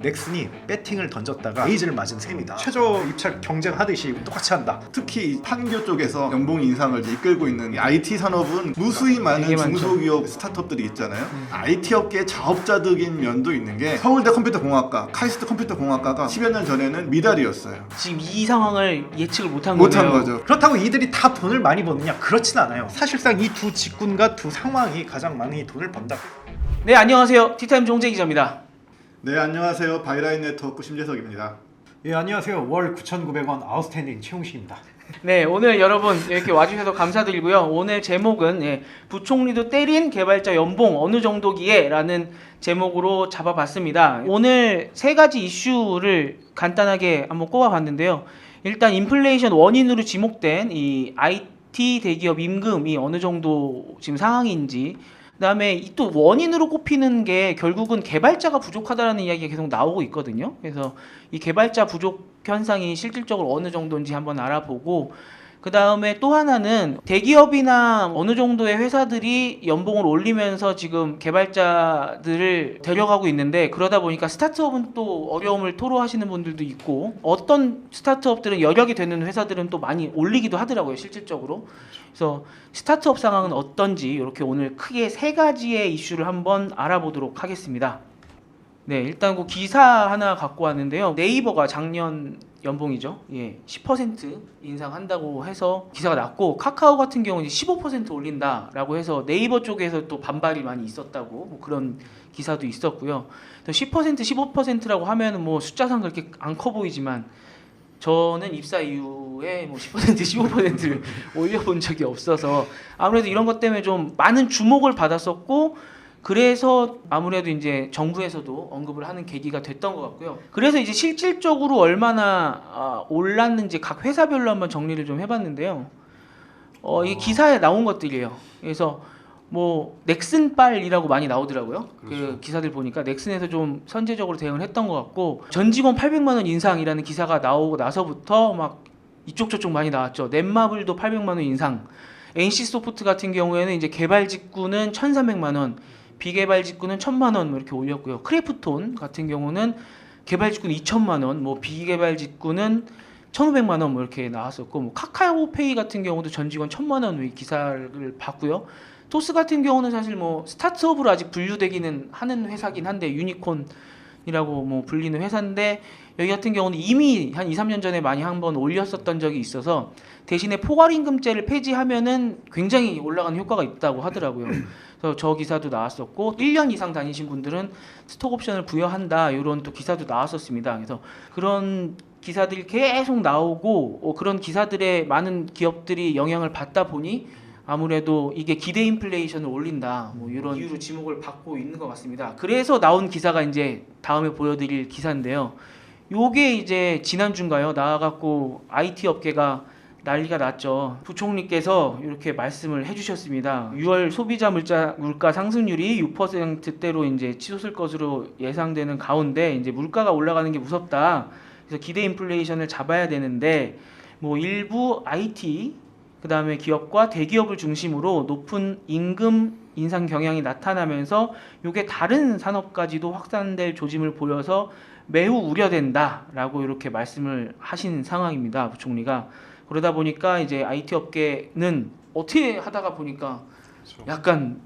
넥슨이 배팅을 던졌다가 에이즈를 맞은 셈이다. 최저 입찰 경쟁하듯이 똑같이 한다. 특히 판교 쪽에서 연봉 인상을 이제 이끌고 있는 이 IT 산업은 무수히 많은 되게 많죠. 중소기업 스타트업들이 있잖아요. IT 업계의 자업자득인 면도 있는 게 서울대 컴퓨터공학과, 카이스트 컴퓨터공학과가 10여 년 전에는 미달이었어요. 지금 이 상황을 예측을 못한 못한 거네요. 거죠. 그렇다고 이들이 다 돈을 많이 버느냐? 그렇진 않아요. 사실상 이 두 직군과 두 상황이 가장 많이 돈을 번다. 네, 안녕하세요. 티타임 종재 기자입니다. 네, 안녕하세요. 바이라인 네트워크 심재석입니다. 예, 안녕하세요. 월 9,900원 아웃스탠딩 최용식입니다. 네, 오늘 여러분 이렇게 와주셔서 감사드리고요. 오늘 제목은 부총리도 때린 개발자 연봉 어느 정도기에? 라는 제목으로 잡아봤습니다. 오늘 세 가지 이슈를 간단하게 한번 꼽아봤는데요. 일단 인플레이션 원인으로 지목된 이 IT 대기업 임금이 어느 정도 지금 상황인지, 그다음에 또 원인으로 꼽히는 게 결국은 개발자가 부족하다라는 이야기가 계속 나오고 있거든요. 그래서 이 개발자 부족 현상이 실질적으로 어느 정도인지 한번 알아보고, 그다음에 또 하나는 대기업이나 어느 정도의 회사들이 연봉을 올리면서 지금 개발자들을 데려가고 있는데, 그러다 보니까 스타트업은 또 어려움을 토로하시는 분들도 있고, 어떤 스타트업들은 여력이 되는 회사들은 또 많이 올리기도 하더라고요, 실질적으로. 그래서 스타트업 상황은 어떤지 이렇게 오늘 크게 세 가지의 이슈를 한번 알아보도록 하겠습니다. 네, 일단 그 기사 하나 갖고 왔는데요. 네이버가 작년 연봉이죠. 10% 인상한다고 해서 기사가 났고, 카카오 같은 경우는 15% 올린다라고 해서 네이버 쪽에서 또 반발이 많이 있었다고, 뭐 그런 기사도 있었고요. 10%, 15%라고 하면은 뭐 숫자상 그렇게 안 커 보이지만, 저는 입사 이후에 뭐 10%, 15%를 올려본 적이 없어서 아무래도 이런 것 때문에 좀 많은 주목을 받았었고, 그래서 아무래도 이제 정부에서도 언급을 하는 계기가 됐던 것 같고요. 그래서 이제 실질적으로 얼마나 올랐는지 각 회사별로 한번 정리를 좀 해봤는데요. 이 기사에 나온 것들이에요. 그래서 뭐 넥슨빨이라고 많이 나오더라고요. 그렇죠. 그 기사들 보니까 넥슨에서 좀 선제적으로 대응을 했던 것 같고, 전 직원 800만 원 인상이라는 기사가 나오고 나서부터 막 이쪽 저쪽 많이 나왔죠. 넷마블도 800만 원 인상. NC소프트 같은 경우에는 이제 개발 직구는 1,300만 원, 비개발 직구는 1,000만 원 이렇게 올렸고요. 크래프톤 같은 경우는 개발 직구는 2,000만 원, 뭐 비개발 직구는 1,500만 원 뭐 이렇게 나왔었고, 뭐 카카오페이 같은 경우도 전 직원 1,000만 원 기사를 봤고요. 토스 같은 경우는 사실 뭐 스타트업으로 아직 분류되기는 하는 회사긴 한데, 유니콘이라고 뭐 불리는 회사인데, 여기 같은 경우는 이미 한 2, 3년 전에 많이 한번 올렸었던 적이 있어서 대신에 포괄임금제를 폐지하면은 굉장히 올라가는 효과가 있다고 하더라고요. 그래서 저 기사도 나왔었고, 1년 이상 다니신 분들은 스톡옵션을 부여한다, 이런 또 기사도 나왔었습니다. 그래서 그런 기사들이 계속 나오고, 그런 기사들에 많은 기업들이 영향을 받다 보니 아무래도 이게 기대 인플레이션을 올린다, 뭐 이런 이유로 지목을 받고 있는 것 같습니다. 그래서 나온 기사가 이제 다음에 보여드릴 기사인데요. 요게 이제 지난주인가요? 나와갖고 IT 업계가 난리가 났죠. 부총리께서 이렇게 말씀을 해주셨습니다. 6월 소비자 물가 상승률이 6%대로 이제 치솟을 것으로 예상되는 가운데, 이제 물가가 올라가는 게 무섭다. 그래서 기대 인플레이션을 잡아야 되는데, 뭐 일부 IT 그다음에 기업과 대기업을 중심으로 높은 임금 인상 경향이 나타나면서 이게 다른 산업까지도 확산될 조짐을 보여서 매우 우려된다라고 이렇게 말씀을 하신 상황입니다, 부총리가. 그러다 보니까 이제 IT 업계는 어떻게 하다가 보니까 약간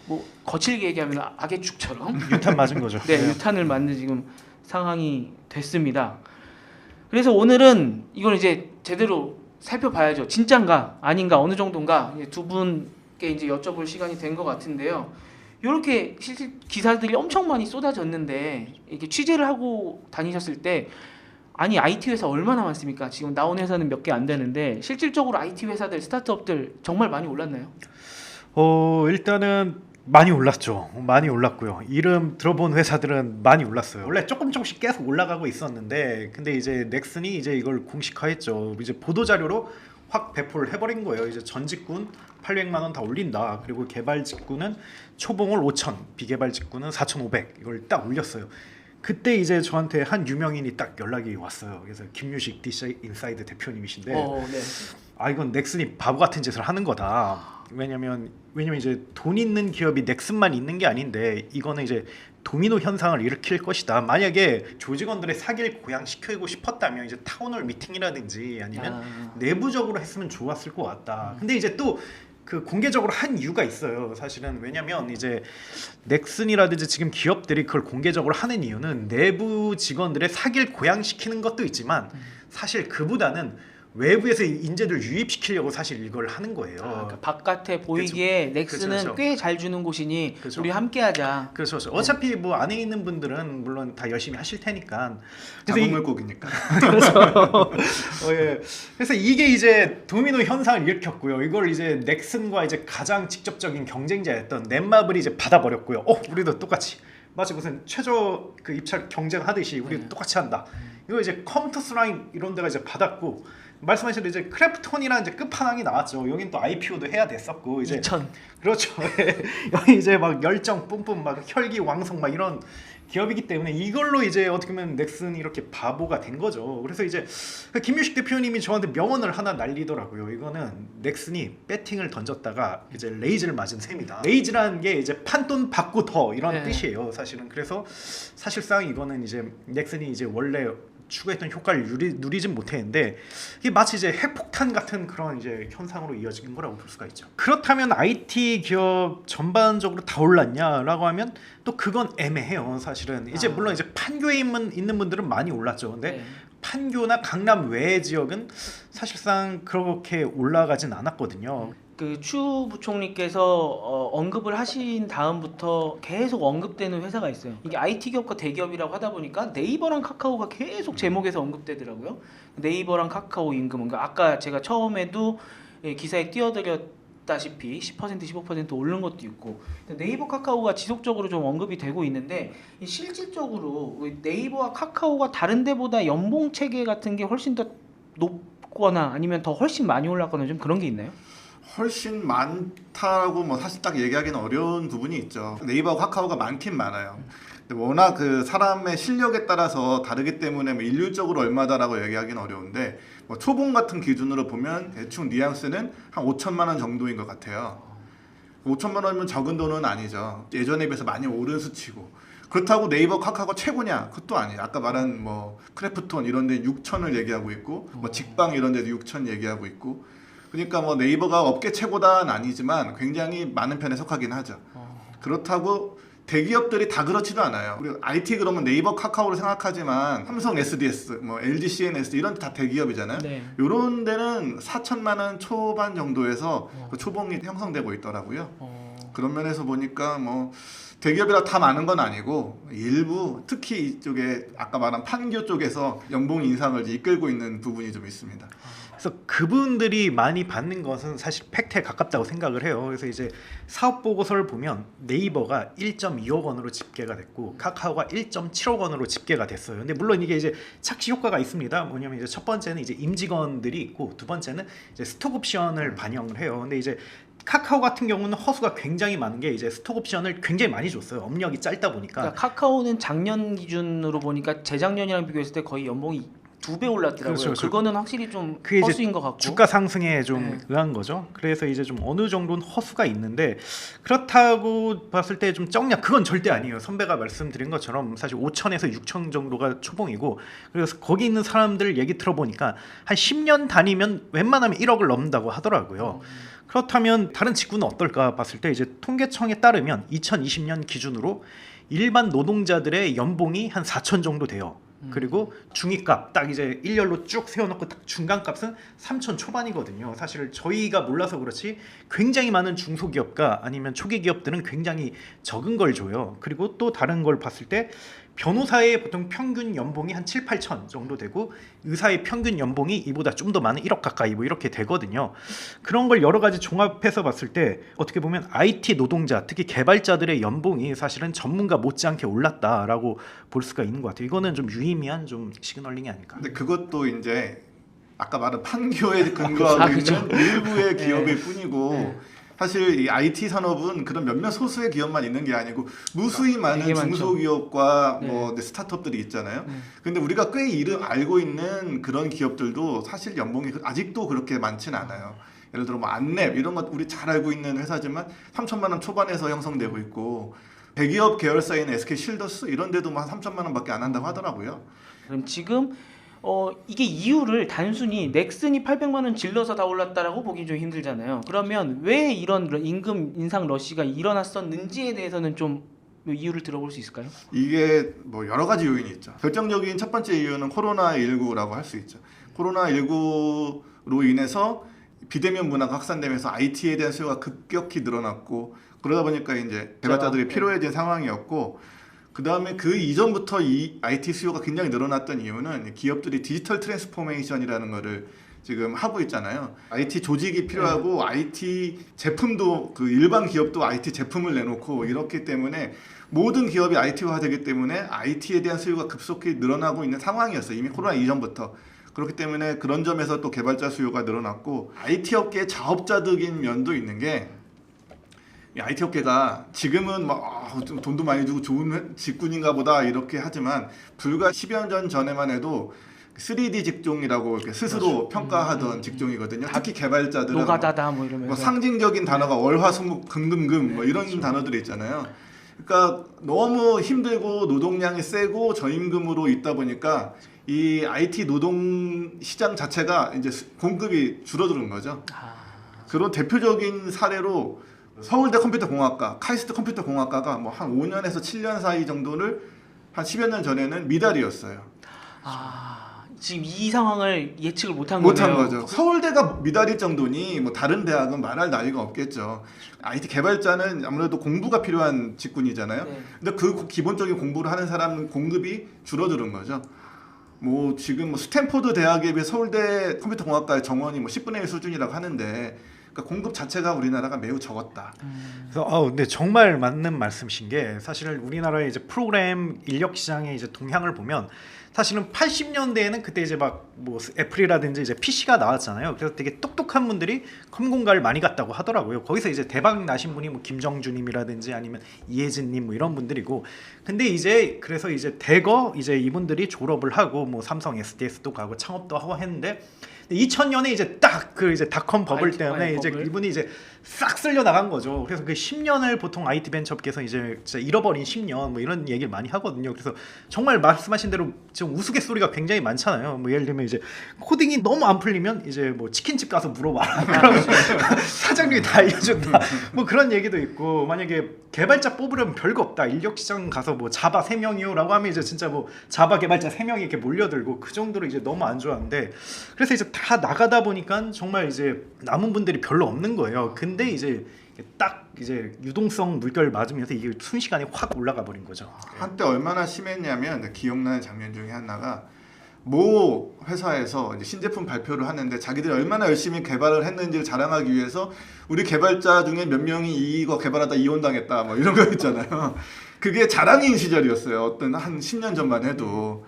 뭐 거칠게 얘기하면 악의 축처럼 유탄 맞은 거죠. 네, 유탄을 맞는 지금 상황이 됐습니다. 그래서 오늘은 이걸 이제 제대로 살펴봐야죠. 진짠가 아닌가 어느 정도인가 두 분께 이제 여쭤볼 시간이 된 것 같은데요. 이렇게 실제 기사들이 엄청 많이 쏟아졌는데, 이렇게 취재를 하고 다니셨을 때, 아니 IT 회사 얼마나 많습니까? 지금 나온 회사는 몇 개 안 되는데 실질적으로 IT 회사들, 스타트업들 정말 많이 올랐나요? 일단은 많이 올랐죠. 많이 올랐고요. 이름 들어본 회사들은 많이 올랐어요. 원래 조금씩 계속 올라가고 있었는데, 근데 이제 넥슨이 이제 이걸 공식화했죠. 이제 보도 자료로 확 배포를 해버린 거예요. 이제 전 직군 800만 원 다 올린다. 그리고 개발 직군은 초봉을 5,000, 비개발 직군은 4,500 이걸 딱 올렸어요. 그때 이제 저한테 한 유명인이 딱 연락이 왔어요. 그래서 김유식 DC 인사이드 대표님이신데 네. 아 이건 넥슨이 바보 같은 짓을 하는 거다. 왜냐면 이제 돈 있는 기업이 넥슨만 있는 게 아닌데 이거는 이제 도미노 현상을 일으킬 것이다. 만약에 조직원들의 사기를 고양시키고 싶었다면 이제 타운홀 미팅이라든지 아니면 내부적으로 했으면 좋았을 것 같다. 근데 이제 또 그 공개적으로 한 이유가 있어요. 사실은 왜냐면 이제 넥슨이라든지 지금 기업들이 그걸 공개적으로 하는 이유는 내부 직원들의 사기를 고양시키는 것도 있지만 사실 그보다는 외부에서 인재들 유입시키려고 사실 이걸 하는 거예요. 그러니까 바깥에 보이기에 넥슨은 그쵸. 꽤 잘 주는 곳이니 그쵸. 우리 함께하자. 그렇죠. 어차피 뭐 안에 있는 분들은 물론 다 열심히 하실 테니까. 작은 물고기니까. 예. 그래서 이게 이제 도미노 현상을 일으켰고요. 이걸 이제 넥슨과 이제 가장 직접적인 경쟁자였던 넷마블이 이제 받아버렸고요. 우리도 똑같이 마치 무슨 최저 그 입찰 경쟁하듯이 우리도 똑같이 한다. 이거 이제 컴투스랑 이런 데가 이제 받았고. 말씀하신 대로 이제 크래프톤이라는 이제 끝판왕이 나왔죠. 여긴 또 IPO도 해야 됐었고 이제 2000. 그렇죠. 여기 이제 막 열정 뿜뿜 막 혈기왕성 막 이런 기업이기 때문에 이걸로 이제 어떻게 보면 넥슨이 이렇게 바보가 된 거죠. 그래서 이제 김유식 대표님이 저한테 명언을 하나 날리더라고요. 이거는 넥슨이 배팅을 던졌다가 이제 레이즈를 맞은 셈이다. 레이즈라는 게 이제 판돈 받고 더 이런 뜻이에요. 사실은 그래서 사실상 이거는 이제 넥슨이 이제 원래 추구했던 효과를 누리진 못했는데 이게 마치 이제 핵폭탄 같은 그런 이제 현상으로 이어진 거라고 볼 수가 있죠. 그렇다면 IT 기업 전반적으로 다 올랐냐라고 하면 또 그건 애매해요. 사실은 이제 물론 이제 판교에 있는 분들은 많이 올랐죠. 근데 판교나 강남 외 지역은 사실상 그렇게 올라가진 않았거든요. 그 추 부총리께서 언급을 하신 다음부터 계속 언급되는 회사가 있어요. 이게 IT 기업과 대기업이라고 하다 보니까 네이버랑 카카오가 계속 제목에서 언급되더라고요. 네이버랑 카카오 임금, 그러니까 아까 제가 처음에도 기사에 띄워드렸다시피 10% 15% 오른 것도 있고 네이버 카카오가 지속적으로 좀 언급이 되고 있는데 실질적으로 네이버와 카카오가 다른 데보다 연봉 체계 같은 게 훨씬 더 높거나 아니면 더 훨씬 많이 올랐거나 좀 그런 게 있나요? 훨씬 많다라고 뭐 사실 딱 얘기하기는 어려운 부분이 있죠. 네이버와 카카오가 많긴 많아요. 근데 워낙 그 사람의 실력에 따라서 다르기 때문에 뭐 일률적으로 얼마다라고 얘기하기는 어려운데 뭐 초봉 같은 기준으로 보면 대충 뉘앙스는 한 5천만 원 정도인 것 같아요. 5천만 원이면 적은 돈은 아니죠. 예전에 비해서 많이 오른 수치고. 그렇다고 네이버, 카카오가 최고냐? 그것도 아니에요. 아까 말한 뭐 크래프톤 이런 데 6천을 얘기하고 있고 뭐 직방 이런 데도 6천 얘기하고 있고 그러니까 뭐 네이버가 업계 최고다는 아니지만 굉장히 많은 편에 속하긴 하죠. 그렇다고 대기업들이 다 그렇지도 않아요. 우리 IT 그러면 네이버, 카카오를 생각하지만 삼성 SDS, 뭐 LG CNS 이런 다 대기업이잖아요. 이런 데는 4천만 원 초반 정도에서 그 초봉이 형성되고 있더라고요. 그런 면에서 보니까 뭐 대기업이라 다 많은 건 아니고 일부 특히 이쪽에 아까 말한 판교 쪽에서 연봉 인상을 이제 이끌고 있는 부분이 좀 있습니다. 그래서 그분들이 많이 받는 것은 사실 팩트에 가깝다고 생각을 해요. 그래서 이제 사업 보고서를 보면 네이버가 1.2억 원으로 집계가 됐고 카카오가 1.7억 원으로 집계가 됐어요. 근데 물론 이게 이제 착시 효과가 있습니다. 뭐냐면 이제 첫 번째는 이제 임직원들이 있고 두 번째는 이제 스톡 옵션을 반영을 해요. 근데 이제 카카오 같은 경우는 허수가 굉장히 많은 게 이제 스톡 옵션을 굉장히 많이 줬어요. 업력이 짧다 보니까. 그러니까 카카오는 작년 기준으로 보니까 재작년이랑 비교했을 때 거의 연봉이 2배 올랐더라고요. 그렇죠. 그거는 확실히 좀 그게 이제 허수인 것 같고. 주가 상승에 좀 의한 거죠. 그래서 이제 좀 어느 정도는 허수가 있는데 그렇다고 봤을 때 좀 적냐? 그건 절대 아니에요. 선배가 말씀드린 것처럼 사실 5천에서 6천 정도가 초봉이고 그래서 거기 있는 사람들 얘기 들어보니까 한 10년 다니면 웬만하면 1억을 넘는다고 하더라고요. 그렇다면 다른 직군은 어떨까 봤을 때 이제 통계청에 따르면 2020년 기준으로 일반 노동자들의 연봉이 한 4천 정도 돼요. 그리고 중위값 딱 이제 일렬로 쭉 세워놓고 딱 중간값은 3천 초반이거든요. 사실 저희가 몰라서 그렇지 굉장히 많은 중소기업과 아니면 초기 기업들은 굉장히 적은 걸 줘요. 그리고 또 다른 걸 봤을 때 변호사의 보통 평균 연봉이 한 7, 8천 정도 되고 의사의 평균 연봉이 이보다 좀 더 많은 1억 가까이 뭐 이렇게 되거든요. 그런 걸 여러 가지 종합해서 봤을 때 어떻게 보면 IT 노동자 특히 개발자들의 연봉이 사실은 전문가 못지않게 올랐다라고 볼 수가 있는 것 같아요. 이거는 좀 유의미한 좀 시그널링이 아닐까. 근데 그것도 이제 아까 말한 판교에 근거하고 있는 일부의 기업일 뿐이고 사실 이 IT 산업은 그런 몇몇 소수의 기업만 있는 게 아니고 무수히 많은 되게 많죠. 중소기업과 네. 뭐 스타트업들이 있잖아요. 네. 근데 우리가 꽤 이름 알고 있는 그런 기업들도 사실 연봉이 아직도 그렇게 많지는 않아요. 예를 들어 뭐 안랩 이런 것 우리 잘 알고 있는 회사지만 3천만 원 초반에서 형성되고 있고 대기업 계열사인 SK 실더스 이런 데도 뭐 한 3천만 원밖에 안 한다고 하더라고요. 그럼 지금 이게 이유를 단순히 넥슨이 800만 원 질러서 다 올랐다라고 보기 좀 힘들잖아요. 그러면 왜 이런 임금 인상 러시가 일어났었는지에 대해서는 좀 이유를 들어볼 수 있을까요? 이게 뭐 여러 가지 요인이 있죠. 결정적인 첫 번째 이유는 코로나19라고 할 수 있죠. 코로나19로 인해서 비대면 문화가 확산되면서 IT에 대한 수요가 급격히 늘어났고 그러다 보니까 이제 개발자들이 필요해진 상황이었고 그 다음에 그 이전부터 이 IT 수요가 굉장히 늘어났던 이유는 기업들이 디지털 트랜스포메이션이라는 거를 지금 하고 있잖아요. IT 조직이 필요하고 IT 제품도 그 일반 기업도 IT 제품을 내놓고 이렇기 때문에 모든 기업이 IT화 되기 때문에 IT에 대한 수요가 급속히 늘어나고 있는 상황이었어요. 이미 코로나 이전부터. 그렇기 때문에 그런 점에서 또 개발자 수요가 늘어났고 IT 업계의 자업자득인 면도 있는 게 이 IT 업계가 지금은 막 좀 돈도 많이 주고 좋은 직군인가 보다 이렇게 하지만 불과 10여 년 전에만 해도 3D 직종이라고 이렇게 스스로 그렇죠. 평가하던 직종이거든요. 특히 개발자들은 노가다다 뭐 이러면서 뭐 상징적인 단어가 월화수목 금금금 뭐 이런 단어들이 있잖아요. 그러니까 너무 힘들고 노동량이 세고 저임금으로 있다 보니까 이 IT 노동 시장 자체가 이제 공급이 줄어드는 거죠. 그런 대표적인 사례로 서울대 컴퓨터공학과, 카이스트 컴퓨터공학과가 뭐 한 5년에서 7년 사이 정도를 한 10여 년 전에는 미달이었어요. 지금 이 상황을 예측을 못한 거죠. 서울대가 미달일 정도니 뭐 다른 대학은 말할 나위가 없겠죠. IT 개발자는 아무래도 공부가 필요한 직군이잖아요. 네. 근데 그 기본적인 공부를 하는 사람은 공급이 줄어드는 거죠. 뭐 지금 뭐 스탠포드 대학에 비해 서울대 컴퓨터공학과의 정원이 뭐 10분의 1 수준이라고 하는데 그러니까 공급 자체가 우리나라가 매우 적었다. 그래서 근데 정말 맞는 말씀이신 게 사실 우리나라의 이제 프로그램 인력 시장의 이제 동향을 보면 사실은 80년대에는 그때 이제 막 뭐 애플이라든지 이제 PC가 나왔잖아요. 그래서 되게 똑똑한 분들이 컴공가를 많이 갔다고 하더라고요. 거기서 이제 대박 나신 분이 뭐 김정주님이라든지 아니면 이혜진님 뭐 이런 분들이고, 근데 이제 그래서 이제 대거 이제 이분들이 졸업을 하고 뭐 삼성 SDS도 가고 창업도 하고 했는데 2000년에 이제 딱 그 이제 닷컴 버블 IT 때문에 이제 버블. 이분이 이제 싹 쓸려 나간 거죠. 그래서 그 10년을 보통 IT 벤처업계에서 이제 진짜 잃어버린 10년 뭐 이런 얘기를 많이 하거든요. 그래서 정말 말씀하신 대로 지금 우스갯소리가 굉장히 많잖아요. 뭐 예를 들면 이제 코딩이 너무 안 풀리면 이제 뭐 치킨집 가서 물어봐라. 그러면 사장님이 다 알려준다. 뭐 그런 얘기도 있고, 만약에 개발자 뽑으려면 별거 없다. 인력 시장 가서 뭐 자바 3명이요라고 하면 이제 진짜 뭐 자바 개발자 3명이 이렇게 몰려들고 그 정도로 이제 너무 안 좋았는데, 그래서 이제 다 나가다 보니까 정말 이제 남은 분들이 별로 없는 거예요. 근데 이제 딱 이제 유동성 물결 맞으면서 이게 순식간에 확 올라가 버린 거죠. 한때 얼마나 심했냐면 기억나는 장면 중에 하나가 모 회사에서 이제 신제품 발표를 하는데 자기들이 얼마나 열심히 개발을 했는지를 자랑하기 위해서 우리 개발자 중에 몇 명이 이거 개발하다 이혼당했다 뭐 이런 거 있잖아요. 그게 자랑인 시절이었어요. 어떤 한 10년 전만 해도.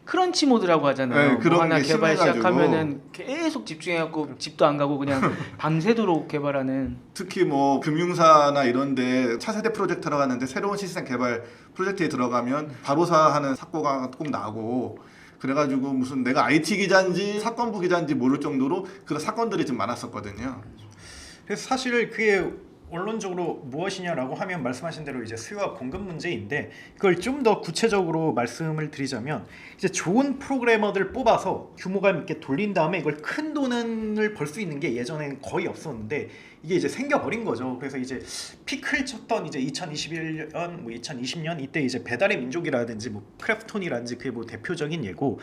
크런치 모드라고 하잖아요. 네, 뭐 그런 하나 게 개발 심해가지고. 시작하면은 계속 집중해갖고 집도 안 가고 그냥 밤새도록 개발하는. 특히 뭐 금융사나 이런데 차세대 프로젝트라고 하는데 새로운 시스템 개발 프로젝트에 들어가면 바로사하는 사고가 꼭 나고, 그래가지고 무슨 내가 IT 기자인지 사건부 기자인지 모를 정도로 그런 사건들이 좀 많았었거든요. 그래서 사실 그게 원론적으로 무엇이냐라고 하면 말씀하신 대로 이제 수요와 공급 문제인데, 그걸 좀 더 구체적으로 말씀을 드리자면 이제 좋은 프로그래머들 뽑아서 규모감 있게 돌린 다음에 이걸 큰 돈을 벌 수 있는 게 예전에는 거의 없었는데 이게 이제 생겨버린 거죠. 그래서 이제 피크를 쳤던 이제 2021년, 뭐 2020년 이때 이제 배달의 민족이라든지 뭐 크래프톤이라든지 그게 뭐 대표적인 예고.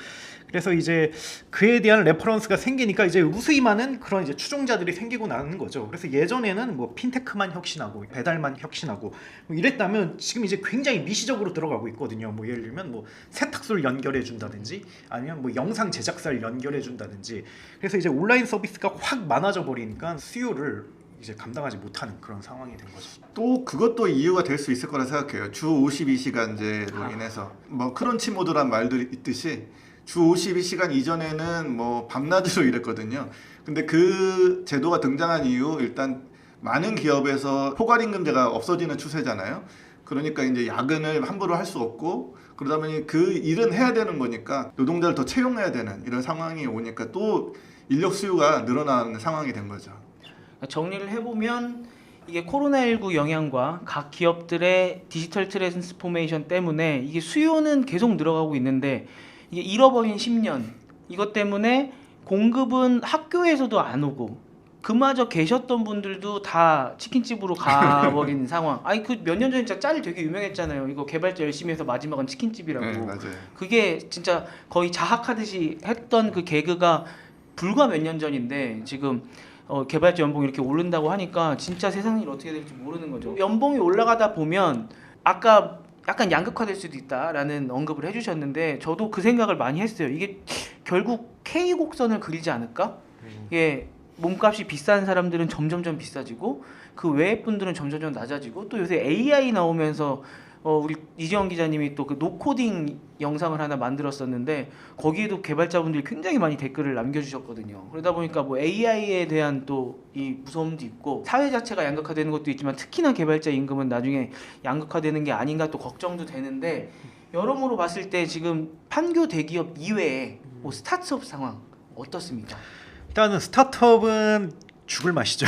그래서 이제 그에 대한 레퍼런스가 생기니까 이제 우수히 많은 그런 이제 추종자들이 생기고 나는 거죠. 그래서 예전에는 뭐 핀테크만 혁신하고 배달만 혁신하고 뭐 이랬다면 지금 이제 굉장히 미시적으로 들어가고 있거든요. 뭐 예를 들면 뭐 세탁소를 연결해 준다든지 아니면 뭐 영상 제작사를 연결해 준다든지. 그래서 이제 온라인 서비스가 확 많아져 버리니까 수요를 이제 감당하지 못하는 그런 상황이 된 거죠. 또 그것도 이유가 될 수 있을 거라 생각해요. 주 52시간제로 인해서 뭐 크런치 모드란 말도 있듯이 주 52시간 이전에는 뭐 밤낮으로 일했거든요. 근데 그 제도가 등장한 이유 일단 많은 기업에서 포괄임금제가 없어지는 추세잖아요. 그러니까 이제 야근을 함부로 할 수 없고 그러다 보니 그 일은 해야 되는 거니까 노동자를 더 채용해야 되는 이런 상황이 오니까 또 인력 수요가 늘어나는 상황이 된 거죠. 정리를 해보면 이게 코로나19 영향과 각 기업들의 디지털 트랜스포메이션 때문에 이게 수요는 계속 늘어가고 있는데 이게 잃어버린 10년 이것 때문에 공급은 학교에서도 안 오고 그마저 계셨던 분들도 다 치킨집으로 가버린 상황. 아니 그 몇 년 전에 진짜 짤 되게 유명했잖아요. 이거 개발자 열심히 해서 마지막은 치킨집이라고. 네, 맞아요. 그게 진짜 거의 자학하듯이 했던 그 개그가 불과 몇 년 전인데 지금 개발자 연봉이 이렇게 오른다고 하니까 진짜 세상 일 어떻게 될지 모르는 거죠. 연봉이 올라가다 보면 아까 약간 양극화될 수도 있다라는 언급을 해주셨는데 저도 그 생각을 많이 했어요. 이게 결국 K 곡선을 그리지 않을까? 이게 몸값이 비싼 사람들은 점점점 비싸지고 그 외의 분들은 점점점 낮아지고 또 요새 AI 나오면서 우리 이재원 기자님이 또 그 노코딩 영상을 하나 만들었었는데 거기에도 개발자분들이 굉장히 많이 댓글을 남겨주셨거든요. 그러다 보니까 뭐 AI에 대한 또 이 무서움도 있고 사회 자체가 양극화되는 것도 있지만 특히나 개발자 임금은 나중에 양극화되는 게 아닌가 또 걱정도 되는데 여러모로 봤을 때 지금 판교 대기업 이외에 뭐 스타트업 상황 어떻습니까? 일단은 스타트업은 죽을 맛이죠.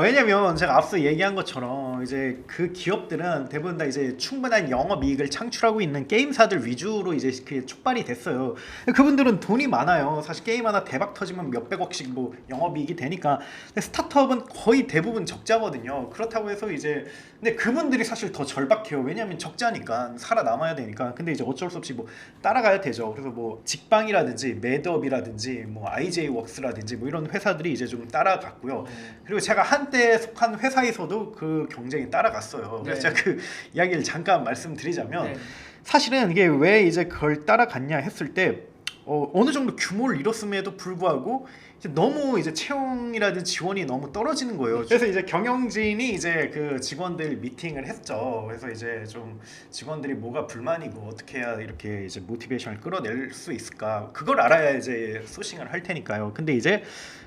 왜냐면 제가 앞서 얘기한 것처럼 이제 그 기업들은 대부분 다 이제 충분한 영업이익을 창출하고 있는 게임사들 위주로 이제 그게 촉발이 됐어요. 그분들은 돈이 많아요. 사실 게임 하나 대박 터지면 몇백억씩 뭐 영업이익이 되니까. 근데 스타트업은 거의 대부분 적자거든요. 그렇다고 해서 이제 근데 그분들이 사실 더 절박해요. 왜냐면 적자니까 살아남아야 되니까. 근데 이제 어쩔 수 없이 뭐 따라가야 되죠. 그래서 뭐 직방이라든지 매드업이라든지 뭐 IJ웍스라든지 뭐 이런 회사들이 이제 좀 따라갔고요. 그리고 제가 한때 속한 회사에서도 그 경쟁이 따라갔어요. 그래서 네. 제가 그 이야기를 잠깐 말씀드리자면 네. 사실은 이게 왜 이제 그걸 따라갔냐 했을 때 어느 정도 규모를 이뤘음에도 불구하고 이제 너무 이제 채용이라든지 지원이 너무 떨어지는 거예요. 그래서 이제 경영진이 이제 그 직원들 미팅을 했죠. 그래서 이제 좀 직원들이 뭐가 불만이고 어떻게 해야 이렇게 이제 모티베이션을 끌어낼 수 있을까? 그걸 알아야 이제 소싱을 할 테니까요. 근데 이제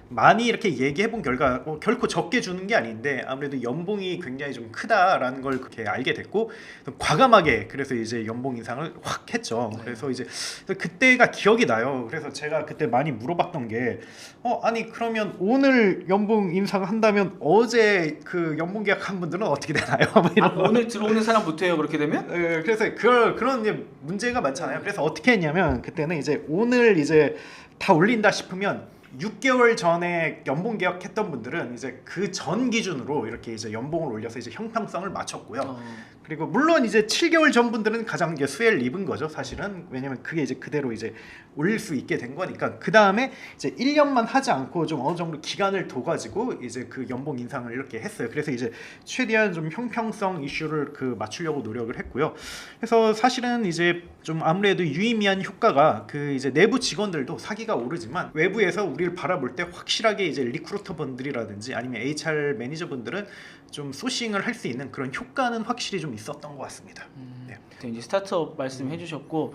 많이 이렇게 얘기해 본 결과 결코 적게 주는 게 아닌데 아무래도 연봉이 굉장히 좀 크다라는 걸 그렇게 알게 됐고 과감하게 그래서 이제 연봉 인상을 확 했죠. 그래서 이제 그때가 기억이 나요. 그래서 제가 그때 많이 물어봤던 게 아니 그러면 오늘 연봉 인상한다면 어제 그 연봉 계약한 분들은 어떻게 되나요? 뭐 이런 오늘 들어오는 사람부터요 그렇게 되면? 그래서 그런 이제 문제가 많잖아요. 그래서 어떻게 했냐면 그때는 이제 오늘 이제 다 올린다 싶으면 6개월 전에 연봉 계약했던 분들은 이제 그 전 기준으로 이렇게 이제 연봉을 올려서 이제 형평성을 맞췄고요. 그리고 물론 이제 7개월 전 분들은 가장 이제 수혜를 입은 거죠, 사실은. 왜냐면 그게 이제 그대로 이제 올릴 수 있게 된 거니까. 그 다음에 이제 1년만 하지 않고 좀 어느 정도 기간을 둬가지고 이제 그 연봉 인상을 이렇게 했어요. 그래서 이제 최대한 좀 형평성 이슈를 그 맞추려고 노력을 했고요. 그래서 사실은 이제 좀 아무래도 유의미한 효과가 그 이제 내부 직원들도 사기가 오르지만 외부에서 우리를 바라볼 때 확실하게 이제 리크루터 분들이라든지 아니면 HR 매니저분들은 좀 소싱을 할 수 있는 그런 효과는 확실히 좀 있었던 것 같습니다. 네. 이제 스타트업 말씀해주셨고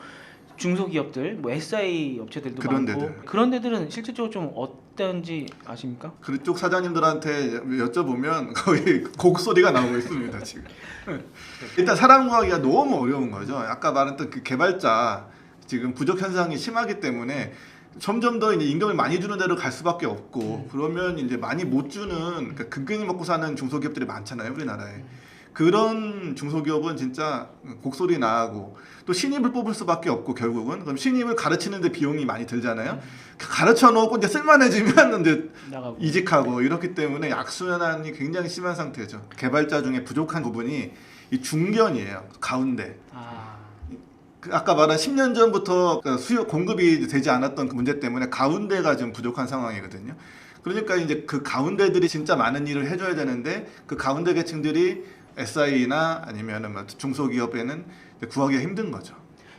중소기업들, 뭐 SI 업체들도 그런 많고 데들. 그런 데들은 실질적으로 좀 어떤지 아십니까? 그쪽 사장님들한테 여쭤보면 거의 곡소리가 나오고 있습니다 지금. 일단 사람 구하기가 너무 어려운 거죠. 아까 말했던 그 개발자 지금 부족 현상이 심하기 때문에 점점 더 이제 임금을 많이 주는 데로 갈 수밖에 없고 그러면 이제 많이 못 주는 그러니까 근근히 먹고 사는 중소기업들이 많잖아요 우리나라에. 그런 중소기업은 진짜 곡소리 나고 또 신입을 뽑을 수밖에 없고 결국은 그럼 신입을 가르치는데 비용이 많이 들잖아요. 가르쳐 놓고 이제 쓸만해지면 이제 나가고. 이직하고 이렇기 때문에 악순환이 굉장히 심한 상태죠. 개발자 중에 부족한 부분이 이 중견이에요. 가운데. 아까 말한 10년 전부터 수요 공급이 되지 않았던 그 문제 때문에 가운데가 좀 부족한 상황이거든요. 그러니까 이제 그 가운데들이 진짜 많은 일을 해줘야 되는데 그 가운데 계층들이 SI나 아니면은 중소기업에는 구하기가 힘든 거죠.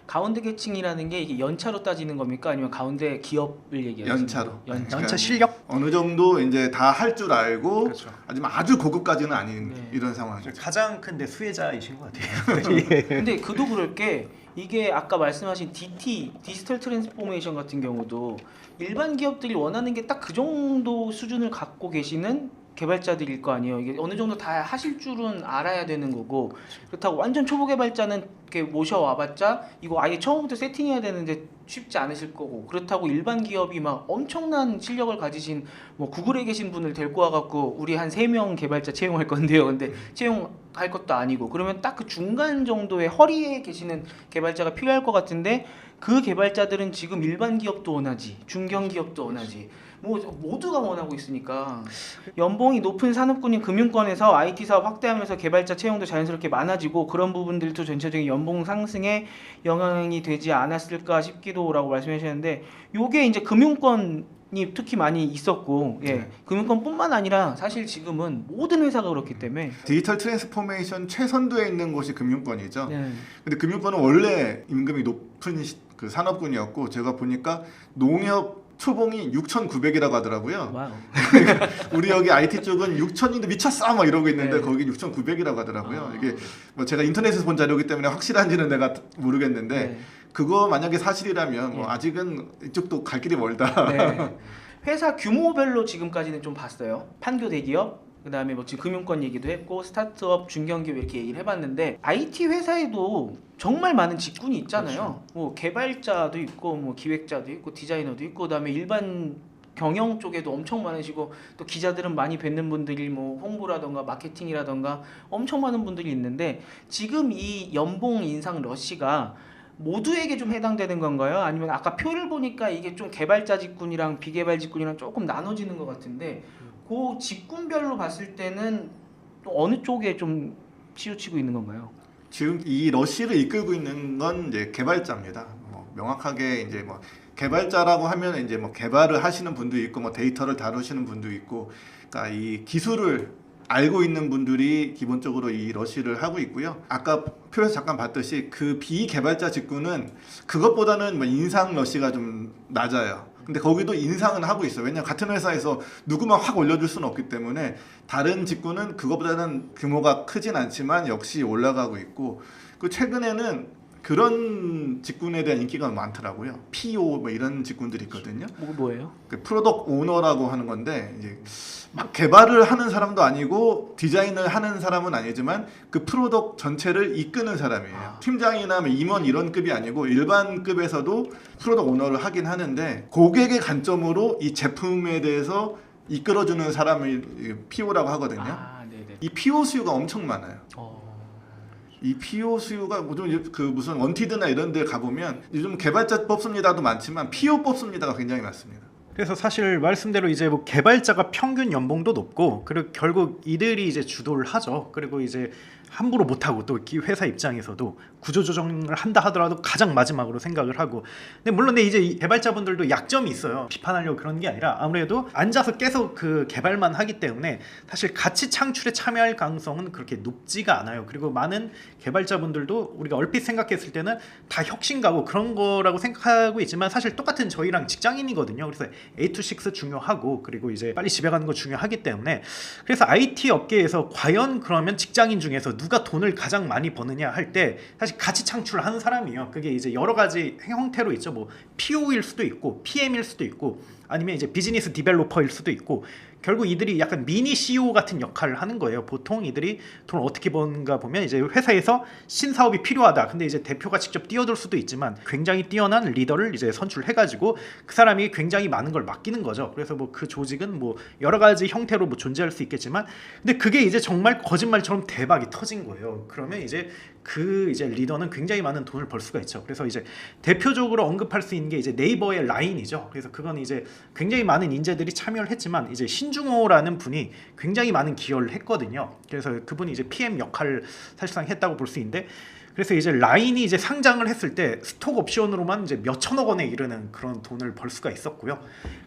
가운데 계층이라는 게 이게 연차로 따지는 겁니까? 아니면 가운데 기업을 얘기하는 연차로. 연차 실력? 어느 정도 이제 다 할 줄 알고 그렇죠. 하지만 아주 고급까지는 아닌 네. 이런 상황이죠. 가장 큰데 수혜자이신 것 같아요. 예. 근데 그도 그럴 게 이게 아까 말씀하신 DT, 디지털 트랜스포메이션 같은 경우도 일반 기업들이 원하는 게 딱 그 정도 수준을 갖고 계시는 개발자들일 거 아니에요. 이게 어느 정도 다 하실 줄은 알아야 되는 거고, 그렇다고 완전 초보 개발자는 이렇게 모셔와봤자 이거 아예 처음부터 세팅해야 되는데 쉽지 않으실 거고, 그렇다고 일반 기업이 막 엄청난 실력을 가지신 뭐 구글에 계신 분을 데리고 와갖고 우리 한 3명 개발자 채용할 건데요. 근데 채용할 것도 아니고, 그러면 딱 그 중간 정도의 허리에 계시는 개발자가 필요할 것 같은데, 그 개발자들은 지금 일반 기업도 원하지, 중견 기업도 원하지, 뭐 모두가 원하고 있으니까 연봉이 높은 산업군인 금융권에서 IT 사업 확대하면서 개발자 채용도 자연스럽게 많아지고, 그런 부분들도 전체적인 연봉 상승에 영향이 되지 않았을까 싶기도라고 말씀해 주셨는데, 요게 이제 금융권이 특히 많이 있었고, 예, 금융권뿐만 아니라 사실 지금은 모든 회사가 그렇기 때문에. 디지털 트랜스포메이션 최선두에 있는 곳이 금융권이죠. 네. 근데 금융권은 원래 임금이 높은 그 산업군이었고, 제가 보니까 농협 초봉이 6,900이라고 하더라고요. 와우. 우리 여기 IT 쪽은 6,000인데 미쳤어 막 이러고 있는데 네. 거기 6,900이라고 하더라고요. 이게 뭐 제가 인터넷에서 본 자료이기 때문에 확실한지는 내가 모르겠는데, 네. 그거 만약에 사실이라면 뭐 네. 아직은 이쪽도 갈 길이 멀다. 네. 회사 규모별로 지금까지는 좀 봤어요. 판교 대기업, 그다음에 뭐 지금 금융권 얘기도 했고, 스타트업, 중견기업 이렇게 얘기를 해봤는데, IT 회사에도 정말 많은 직군이 있잖아요. 그렇죠. 뭐 개발자도 있고, 뭐 기획자도 있고, 디자이너도 있고, 그다음에 일반 경영 쪽에도 엄청 많으시고, 또 기자들은 많이 뵙는 분들이 뭐 홍보라던가 마케팅이라던가 엄청 많은 분들이 있는데, 지금 이 연봉 인상 러시가 모두에게 좀 해당되는 건가요? 아니면 아까 표를 보니까 이게 좀 개발자 직군이랑 비개발 직군이랑 조금 나눠지는 것 같은데, 그 직군별로 봤을 때는 또 어느 쪽에 좀 치우치고 있는 건가요? 지금 이 러시를 이끌고 있는 건 이제 개발자입니다. 뭐 명확하게 이제 뭐 개발자라고 하면 이제 뭐 개발을 하시는 분도 있고, 뭐 데이터를 다루시는 분도 있고, 그러니까 이 기술을 알고 있는 분들이 기본적으로 이 러시를 하고 있고요. 아까 표에서 잠깐 봤듯이 그 비개발자 직군은 그것보다는 뭐 인상 러시가 좀 낮아요. 근데 거기도 인상은 하고 있어요. 왜냐면 같은 회사에서 누구만 확 올려줄 수는 없기 때문에, 다른 직군은 그거보다는 규모가 크진 않지만 역시 올라가고 있고, 그 최근에는 그런 직군에 대한 인기가 많더라고요. PO 뭐 이런 직군들이 있거든요. 뭐예요? 그 프로덕트 오너라고 하는 건데, 이제 막 개발을 하는 사람도 아니고 디자인을 하는 사람은 아니지만 그 프로덕트 전체를 이끄는 사람이에요. 팀장이나 뭐 임원 이런 급이 아니고 일반 급에서도 프로덕트 오너를 하긴 하는데, 고객의 관점으로 이 제품에 대해서 이끌어주는 사람을 PO라고 하거든요. 아, 네네. 이 PO 수요가 엄청 많아요. 어. 이 PO 수요가 요즘 그 무슨 원티드나 이런 데 가보면 요즘 개발자 뽑습니다도 많지만 PO 뽑습니다가 굉장히 많습니다. 그래서 사실 말씀대로 이제 뭐 개발자가 평균 연봉도 높고, 그리고 결국 이들이 이제 주도를 하죠. 그리고 이제 함부로 못하고, 또 회사 입장에서도 구조조정을 한다 하더라도 가장 마지막으로 생각을 하고. 근데 물론 이제 이 개발자분들도 약점이 있어요. 비판하려고 그런 게 아니라, 아무래도 앉아서 계속 그 개발만 하기 때문에 사실 가치 창출에 참여할 가능성은 그렇게 높지가 않아요. 그리고 많은 개발자분들도 우리가 얼핏 생각했을 때는 다 혁신가고 그런 거라고 생각하고 있지만, 사실 똑같은 저희랑 직장인이거든요. 그래서 8 to 6 중요하고, 그리고 이제 빨리 집에 가는 거 중요하기 때문에, 그래서 IT 업계에서 과연 그러면 직장인 중에서 누가 돈을 가장 많이 버느냐 할 때 사실 가치 창출을 하는 사람이에요. 그게 이제 여러 가지 형태로 있죠. 뭐 PO일 수도 있고, PM일 수도 있고, 아니면 이제 비즈니스 디벨로퍼일 수도 있고, 결국 이들이 약간 미니 CEO 같은 역할을 하는 거예요. 보통 이들이 돈을 어떻게 버는가 보면, 이제 회사에서 신사업이 필요하다. 근데 이제 대표가 직접 뛰어들 수도 있지만, 굉장히 뛰어난 리더를 이제 선출해가지고 그 사람이 굉장히 많은 걸 맡기는 거죠. 그래서 뭐 그 조직은 뭐 여러 가지 형태로 뭐 존재할 수 있겠지만, 근데 그게 이제 정말 거짓말처럼 대박이 터진 거예요. 그러면 이제 그 이제 리더는 굉장히 많은 돈을 벌 수가 있죠. 그래서 이제 대표적으로 언급할 수 있는 게 이제 네이버의 라인이죠. 그래서 그건 이제 굉장히 많은 인재들이 참여를 했지만, 이제 신중호라는 분이 굉장히 많은 기여를 했거든요. 그래서 그분이 이제 PM 역할을 사실상 했다고 볼 수 있는데, 그래서 이제 라인이 이제 상장을 했을 때 스톡 옵션으로만 이제 몇 천억 원에 이르는 그런 돈을 벌 수가 있었고요.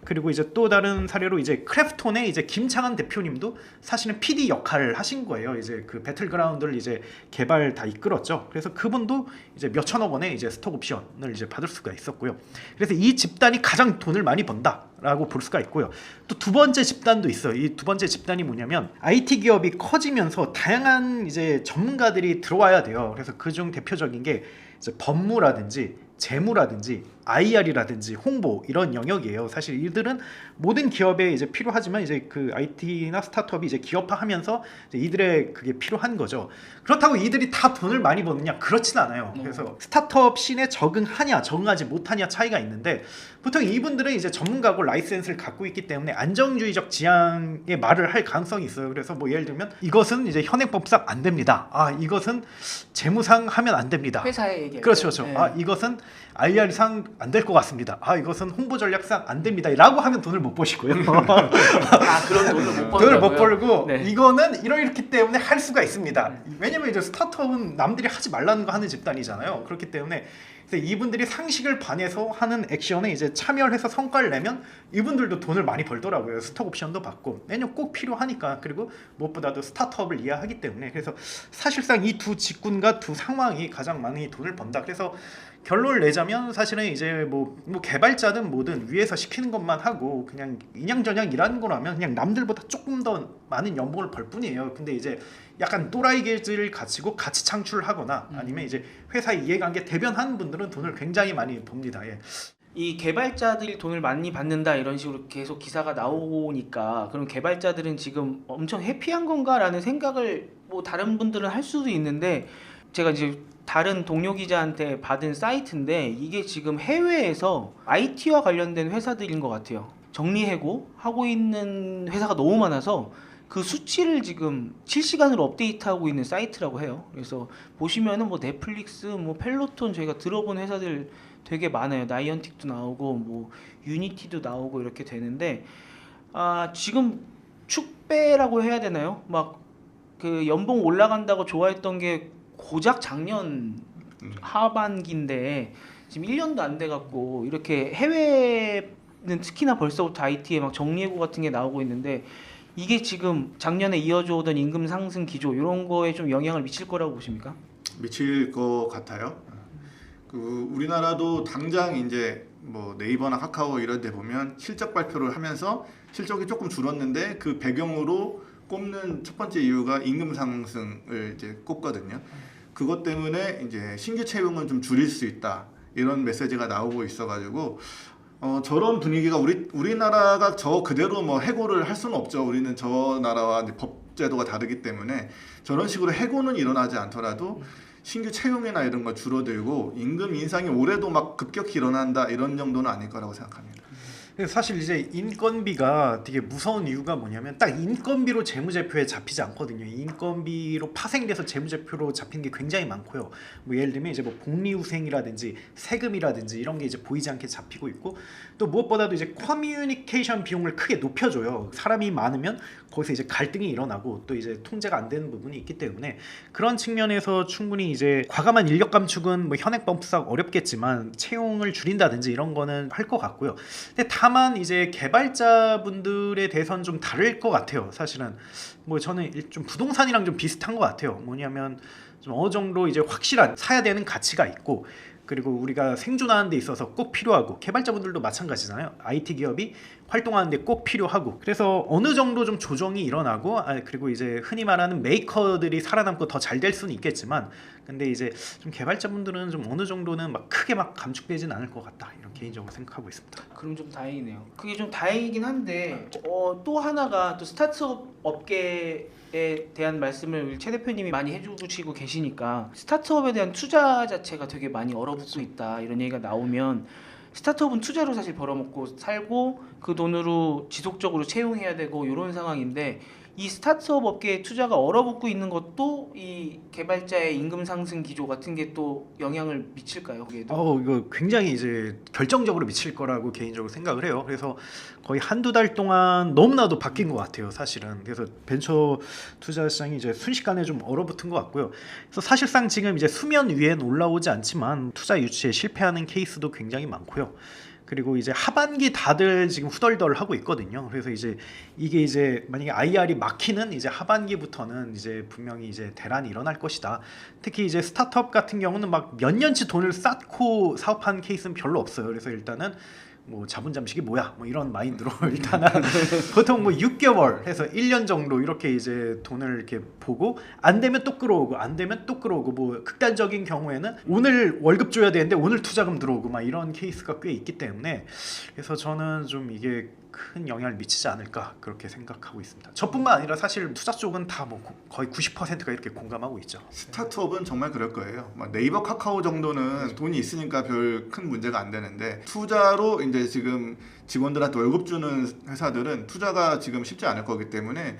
그리고 이제 또 다른 사례로 이제 크래프톤의 이제 김창한 대표님도 사실은 PD 역할을 하신 거예요. 이제 그 배틀그라운드를 이제 개발 다 이끌었죠. 그래서 그분도 이제 몇 천억 원의 이제 스톡 옵션을 이제 받을 수가 있었고요. 그래서 이 집단이 가장 돈을 많이 번다라고 볼 수가 있고요. 또 두 번째 집단도 있어요. 이 두 번째 집단이 뭐냐면, IT 기업이 커지면서 다양한 이제 전문가들이 들어와야 돼요. 그래서 그중 대표적인 게 이제 법무라든지 재무라든지 IR이라든지 홍보 이런 영역이에요. 사실 이들은 모든 기업에 이제 필요하지만 이제 그 IT나 스타트업이 이제 기업화하면서 이제 이들의 그게 필요한 거죠. 그렇다고 이들이 다 돈을 많이 버느냐? 그렇진 않아요. 그래서 스타트업 씬에 적응하냐, 적응하지 못하냐 차이가 있는데 보통 이분들은 이제 전문가고 라이센스를 갖고 있기 때문에 안정주의적 지향의 말을 할 가능성이 있어요. 그래서 뭐 예를 들면 이것은 이제 현행법상 안 됩니다. 아 이것은 재무상 하면 안 됩니다. 회사의 얘기. 그렇죠. 네. 아 이것은 IR상 안 될 것 같습니다. 아 이것은 홍보 전략상 안 됩니다라고 하면 돈을 못 버시고요. 아 그런 돈을 못 번다고요? 돈을 못 벌고 네. 이거는 이렇기 때문에 할 수가 있습니다. 왜냐면 이제 스타트업은 남들이 하지 말라는 거 하는 집단이잖아요. 그렇기 때문에 그래서 이분들이 상식을 반해서 하는 액션에 이제 참여를 해서 성과를 내면 이분들도 돈을 많이 벌더라고요. 스톡 옵션도 받고 왜냐면 꼭 필요하니까. 그리고 무엇보다도 스타트업을 이해하기 때문에. 그래서 사실상 이 두 직군과 두 상황이 가장 많이 돈을 번다. 그래서 결론을 내자면 사실은 이제 뭐 개발자든 뭐든 위에서 시키는 것만 하고 그냥 인양저냥 일하는 거라면 그냥 남들보다 조금 더 많은 연봉을 벌 뿐이에요. 근데 이제 약간 또라이 기질을 가지고 가치 창출을 하거나 아니면 이제 회사 이해관계 대변하는 분들은 돈을 굉장히 많이 법니다. 예. 이 개발자들이 돈을 많이 받는다 이런 식으로 계속 기사가 나오니까 그럼 개발자들은 지금 엄청 해피한 건가라는 생각을 뭐 다른 분들은 할 수도 있는데 제가 이제 다른 동료 기자한테 받은 사이트인데 이게 지금 해외에서 IT와 관련된 회사들인 것 같아요. 정리해고 하고 있는 회사가 너무 많아서 그 수치를 지금 실시간으로 업데이트하고 있는 사이트라고 해요. 그래서 보시면은 뭐 넷플릭스, 뭐 펠로톤 저희가 들어본 회사들 되게 많아요. 나이언틱도 나오고 뭐 유니티도 나오고 이렇게 되는데 아 지금 축배라고 해야 되나요? 막 그 연봉 올라간다고 좋아했던 게 고작 작년 하반기인데 지금 1년도 안 돼갖고 이렇게 해외는 특히나 벌써부터 IT에 막 정리해고 같은 게 나오고 있는데 이게 지금 작년에 이어져 오던 임금 상승 기조 이런 거에 좀 영향을 미칠 거라고 보십니까? 미칠 것 같아요. 그 우리나라도 당장 이제 뭐 네이버나 카카오 이런 데 보면 실적 발표를 하면서 실적이 조금 줄었는데 그 배경으로 꼽는 첫 번째 이유가 임금 상승을 이제 꼽거든요. 그것 때문에 이제 신규 채용은 좀 줄일 수 있다 이런 메시지가 나오고 있어가지고 저런 분위기가 우리나라가 저 그대로 뭐 해고를 할 수는 없죠. 우리는 저 나라와 이제 법 제도가 다르기 때문에 저런 식으로 해고는 일어나지 않더라도 신규 채용이나 이런 거 줄어들고 임금 인상이 올해도 막 급격히 일어난다 이런 정도는 아닐 거라고 생각합니다. 사실 이제 인건비가 되게 무서운 이유가 뭐냐면 딱 인건비로 재무제표에 잡히지 않거든요. 인건비로 파생돼서 재무제표로 잡히는 게 굉장히 많고요. 뭐 예를 들면 이제 뭐 복리후생이라든지 세금이라든지 이런 게 이제 보이지 않게 잡히고 있고 또 무엇보다도 이제 커뮤니케이션 비용을 크게 높여줘요. 사람이 많으면 거기서 이제 갈등이 일어나고 또 이제 통제가 안 되는 부분이 있기 때문에 그런 측면에서 충분히 이제 과감한 인력 감축은 뭐 현행법상 어렵겠지만 채용을 줄인다든지 이런 거는 할 것 같고요. 근데 다만 이제 개발자분들에 대해서는 좀 다를 것 같아요. 사실은 뭐 저는 좀 부동산이랑 좀 비슷한 것 같아요. 뭐냐면 좀 어느 정도 이제 확실한 사야 되는 가치가 있고 그리고 우리가 생존하는 데 있어서 꼭 필요하고 개발자분들도 마찬가지잖아요. IT 기업이 활동하는 데 꼭 필요하고 그래서 어느 정도 좀 조정이 일어나고 그리고 이제 흔히 말하는 메이커들이 살아남고 더 잘 될 수는 있겠지만 근데 이제 좀 개발자분들은 좀 어느 정도는 막 크게 막 감축되진 않을 것 같다 이런 개인적으로 생각하고 있습니다. 그럼 좀 다행이네요. 그게 좀 다행이긴 한데 또 하나가 또 스타트업 업계에 대한 말씀을 우리 최 대표님이 많이 해주시고 계시니까 스타트업에 대한 투자 자체가 되게 많이 얼어붙고 있다 이런 얘기가 나오면 스타트업은 투자로 사실 벌어먹고 살고 그 돈으로 지속적으로 채용해야 되고 이런 상황인데 이 스타트업 업계의 투자가 얼어붙고 있는 것도 이 개발자의 임금 상승 기조 같은 게 또 영향을 미칠까요? 거기에도? 이거 굉장히 이제 결정적으로 미칠 거라고 개인적으로 생각을 해요. 그래서 거의 한두 달 동안 너무나도 바뀐 것 같아요, 사실은. 그래서 벤처 투자 시장이 이제 순식간에 좀 얼어붙은 것 같고요. 그래서 사실상 지금 이제 수면 위엔 올라오지 않지만 투자 유치에 실패하는 케이스도 굉장히 많고요. 그리고 이제 하반기 다들 지금 후덜덜 하고 있거든요. 그래서 이제 이게 이제 만약에 IR이 막히는 이제 하반기부터는 이제 분명히 이제 대란이 일어날 것이다. 특히 이제 스타트업 같은 경우는 막 몇 년치 돈을 쌓고 사업하는 케이스는 별로 없어요. 그래서 일단은 뭐 자본 잠식이 뭐야 뭐 이런 마인드로 일단은 보통 뭐 6개월 해서 1년 정도 이렇게 이제 돈을 이렇게 보고 안 되면 또 끌어오고 안 되면 또 끌어오고 뭐 극단적인 경우에는 오늘 월급 줘야 되는데 오늘 투자금 들어오고 막 이런 케이스가 꽤 있기 때문에 그래서 저는 좀 이게 큰 영향을 미치지 않을까 그렇게 생각하고 있습니다. 저뿐만 아니라 사실 투자 쪽은 다 뭐 거의 90%가 이렇게 공감하고 있죠. 스타트업은 정말 그럴 거예요. 막 네이버, 카카오 정도는 돈이 있으니까 별 큰 문제가 안 되는데 투자로 이제 지금 직원들한테 월급 주는 회사들은 투자가 지금 쉽지 않을 거기 때문에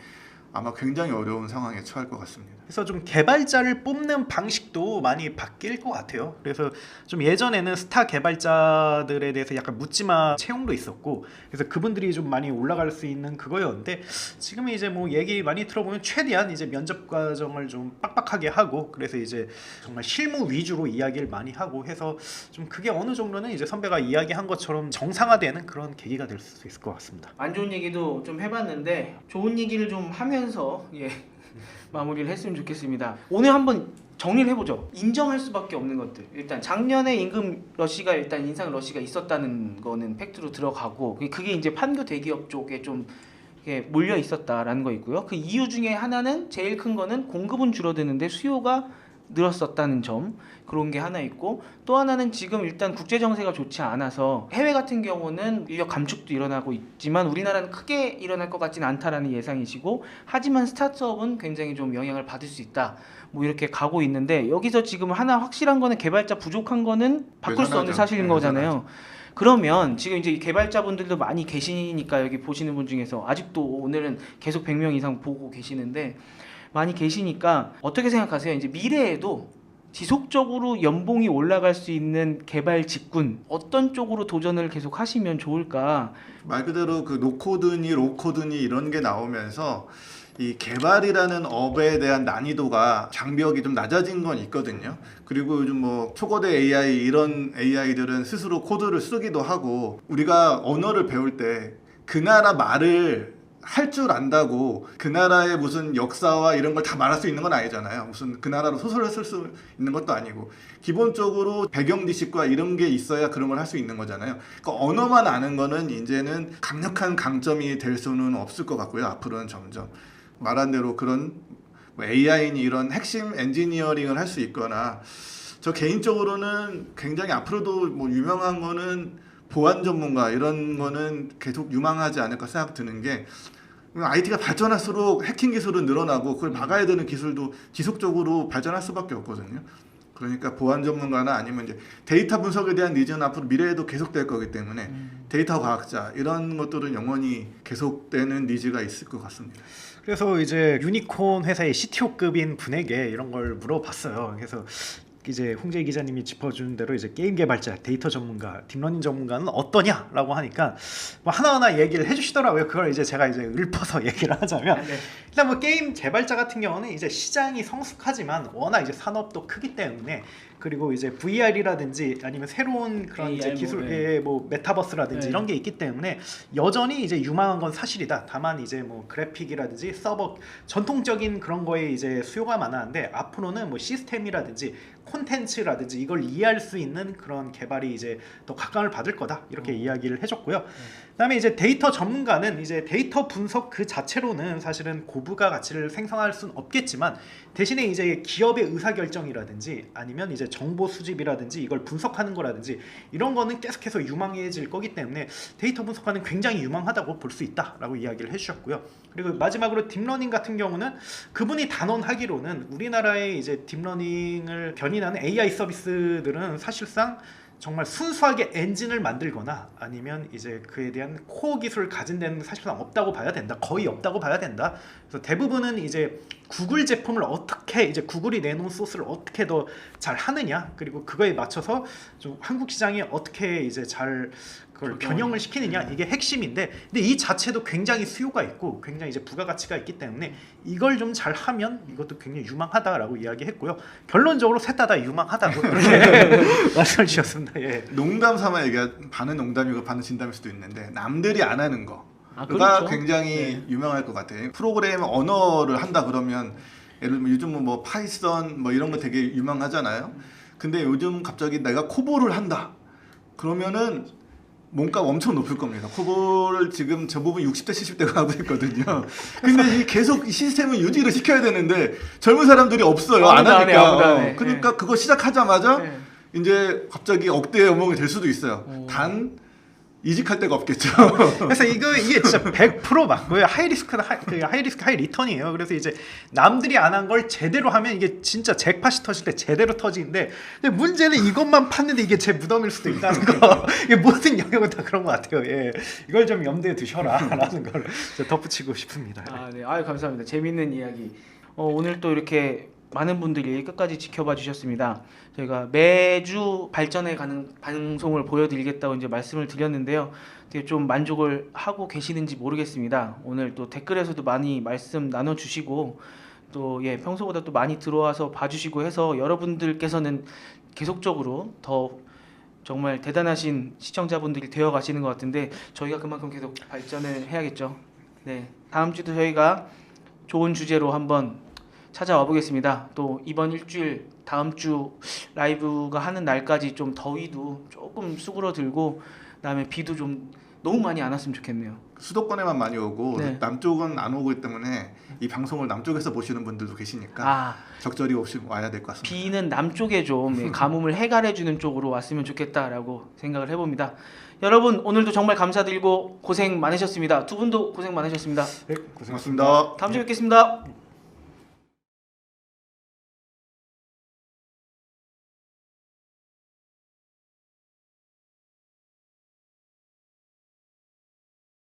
아마 굉장히 어려운 상황에 처할 것 같습니다. 그래서 좀 개발자를 뽑는 방식도 많이 바뀔 것 같아요. 그래서 좀 예전에는 스타 개발자들에 대해서 약간 묻지마 채용도 있었고, 그래서 그분들이 좀 많이 올라갈 수 있는 그거였는데 지금은 이제 뭐 얘기 많이 들어보면 최대한 이제 면접 과정을 좀 빡빡하게 하고, 그래서 이제 정말 실무 위주로 이야기를 많이 하고 해서 좀 그게 어느 정도는 이제 선배가 이야기한 것처럼 정상화되는 그런 계기가 될 수 있을 것 같습니다. 안 좋은 얘기도 좀 해봤는데 좋은 얘기를 좀 하면서 마무리를 했으면 좋겠습니다. 오늘 한번 정리를 해보죠. 인정할 수밖에 없는 것들. 일단 작년에 임금 러시가 일단 인상 러시가 있었다는 거는 팩트로 들어가고, 그게 이제 판교 대기업 쪽에 좀 몰려 있었다라는 거 있고요. 그 이유 중에 하나는 제일 큰 거는 공급은 줄어드는데 수요가 늘었었다는 점, 그런 게 하나 있고, 또 하나는 지금 일단 국제 정세가 좋지 않아서 해외 같은 경우는 인력 감축도 일어나고 있지만 우리나라는 크게 일어날 것 같지는 않다라는 예상이시고, 하지만 스타트업은 굉장히 좀 영향을 받을 수 있다, 뭐 이렇게 가고 있는데, 여기서 지금 하나 확실한 거는 개발자 부족한 거는 바꿀 수 없는 여전하죠. 사실인 거잖아요. 그러면 지금 이제 개발자분들도 많이 계시니까 여기 보시는 분 중에서 아직도 오늘은 계속 100명 이상 보고 계시는데 많이 계시니까 어떻게 생각하세요? 이제 미래에도 지속적으로 연봉이 올라갈 수 있는 개발 직군 어떤 쪽으로 도전을 계속 하시면 좋을까? 말 그대로 그 노코드니 로코드니 이런 게 나오면서 이 개발이라는 업에 대한 난이도가 장벽이 좀 낮아진 건 있거든요. 그리고 요즘 뭐 초거대 AI 이런 AI들은 스스로 코드를 쓰기도 하고, 우리가 언어를 배울 때 그 나라 말을 할 줄 안다고 그 나라의 무슨 역사와 이런 걸 다 말할 수 있는 건 아니잖아요. 무슨 그 나라로 소설을 쓸 수 있는 것도 아니고, 기본적으로 배경 지식과 이런 게 있어야 그런 걸 할 수 있는 거잖아요. 그러니까 언어만 아는 거는 이제는 강력한 강점이 될 수는 없을 것 같고요. 앞으로는 점점 말한 대로 그런 AI니 이런 핵심 엔지니어링을 할 수 있거나, 저 개인적으로는 굉장히 앞으로도 뭐 유명한 거는 보안 전문가 이런 거는 계속 유망하지 않을까 생각 드는 게, IT가 발전할수록 해킹 기술은 늘어나고 그걸 막아야 되는 기술도 지속적으로 발전할 수밖에 없거든요. 그러니까 보안 전문가나 아니면 이제 데이터 분석에 대한 니즈는 앞으로 미래에도 계속될 거기 때문에 데이터 과학자 이런 것들은 영원히 계속되는 니즈가 있을 것 같습니다. 그래서 이제 유니콘 회사의 CTO급인 분에게 이런 걸 물어봤어요. 그래서 이제 홍재 기자님이 짚어준 대로 이제 게임 개발자, 데이터 전문가, 딥러닝 전문가는 어떠냐라고 하니까 뭐 하나하나 얘기를 해주시더라고요. 그걸 이제 제가 이제 읊어서 얘기를 하자면, 일단 뭐 게임 개발자 같은 경우는 이제 시장이 성숙하지만 워낙 이제 산업도 크기 때문에, 그리고 이제 VR이라든지 아니면 새로운 그런 이제 기술의 뭐 메타버스라든지 이런 게 있기 때문에 여전히 이제 유망한 건 사실이다. 다만 이제 뭐 그래픽이라든지 서버 전통적인 그런 거에 이제 수요가 많았는데, 앞으로는 뭐 시스템이라든지 콘텐츠라든지 이걸 이해할 수 있는 그런 개발이 이제 더 각광을 받을 거다, 이렇게 이야기를 해줬고요. 그다음에 이제 데이터 전문가는 이제 데이터 분석 그 자체로는 사실은 고부가 가치를 생성할 수는 없겠지만, 대신에 이제 기업의 의사결정이라든지 아니면 이제 정보 수집이라든지 이걸 분석하는 거라든지 이런 거는 계속해서 유망해질 거기 때문에 데이터 분석하는 굉장히 유망하다고 볼 수 있다라고 이야기를 해주셨고요. 그리고 마지막으로 딥러닝 같은 경우는 그분이 단언하기로는 우리나라의 이제 딥러닝을 견인하는 AI 서비스들은 사실상 정말 순수하게 엔진을 만들거나 아니면 이제 그에 대한 코어 기술을 가진 데는 사실상 없다고 봐야 된다. 거의 없다고 봐야 된다. 그래서 대부분은 이제 구글 제품을 어떻게, 이제 구글이 내놓은 소스를 어떻게 더 잘 하느냐, 그리고 그거에 맞춰서 좀 한국 시장에 어떻게 이제 잘 그걸 변형을 시키느냐, 이게 핵심인데, 근데 이 자체도 굉장히 수요가 있고 굉장히 이제 부가가치가 있기 때문에 이걸 좀 잘하면 이것도 굉장히 유망하다라고 이야기했고요. 결론적으로 셋 다 유망하다고 그렇게 말씀을 주셨습니다. 예. 농담 삼아 얘기한, 반은 농담이고 반은 진담일 수도 있는데, 남들이 안 하는 거 가 그렇죠. 굉장히 유명할 것 같아요. 프로그램 언어를 한다 그러면, 예를 들면 요즘은 뭐 파이썬 뭐 이런 거 되게 유명하잖아요. 근데 요즘 갑자기 내가 코보를 한다 그러면은 몸값 엄청 높을 겁니다. 그거를 지금 저 부분 60대 70대가 하고 있거든요. 근데 이 계속 이 시스템을 유지를 시켜야 되는데 젊은 사람들이 없어요. 안 아무도 안 해, 아무도 안 하니까. 해. 그러니까 그거 시작하자마자 네. 이제 갑자기 억대의 연봉이 될 수도 있어요. 오. 단 이직할 데가 없겠죠. 그래서 이게 진짜 100% 맞고요. 하이리스크 하이 리턴이에요. 그래서 이제 남들이 안 한 걸 제대로 하면 이게 진짜 잭팟이 터질 때 제대로 터지는데, 근데 문제는 이것만 팠는데 이게 제 무덤일 수도 있다는 거. 이게 모든 영역은 다 그런 것 같아요. 예, 이걸 좀 염두에 두셔라라는 걸 덧붙이고 싶습니다. 아, 네. 아유, 감사합니다. 재밌는 이야기. 오늘 또 이렇게 많은 분들이 끝까지 지켜봐 주셨습니다. 저희가 매주 발전해 가는 방송을 보여드리겠다고 이제 말씀을 드렸는데요. 되게 좀 만족을 하고 계시는지 모르겠습니다. 오늘 또 댓글에서도 많이 말씀 나눠주시고 또 예, 평소보다 또 많이 들어와서 봐주시고 해서 여러분들께서는 계속적으로 더 정말 대단하신 시청자분들이 되어 가시는 것 같은데 저희가 그만큼 계속 발전을 해야겠죠. 네, 다음 주도 저희가 좋은 주제로 한번 찾아와 보겠습니다. 또 이번 일주일 다음 주 라이브가 하는 날까지 좀 더위도 조금 수그러들고 그다음에 비도 좀 너무 많이 안 왔으면 좋겠네요. 수도권에만 많이 오고 네. 남쪽은 안 오기 때문에 이 방송을 남쪽에서 보시는 분들도 계시니까 아, 적절히 없이 와야 될 것 같습니다. 비는 남쪽에 좀 예, 가뭄을 해갈해 주는 쪽으로 왔으면 좋겠다라고 생각을 해봅니다. 여러분 오늘도 정말 감사드리고 고생 많으셨습니다. 두 분도 고생 많으셨습니다. 네, 고맙습니다. 다음 주에 뵙겠습니다.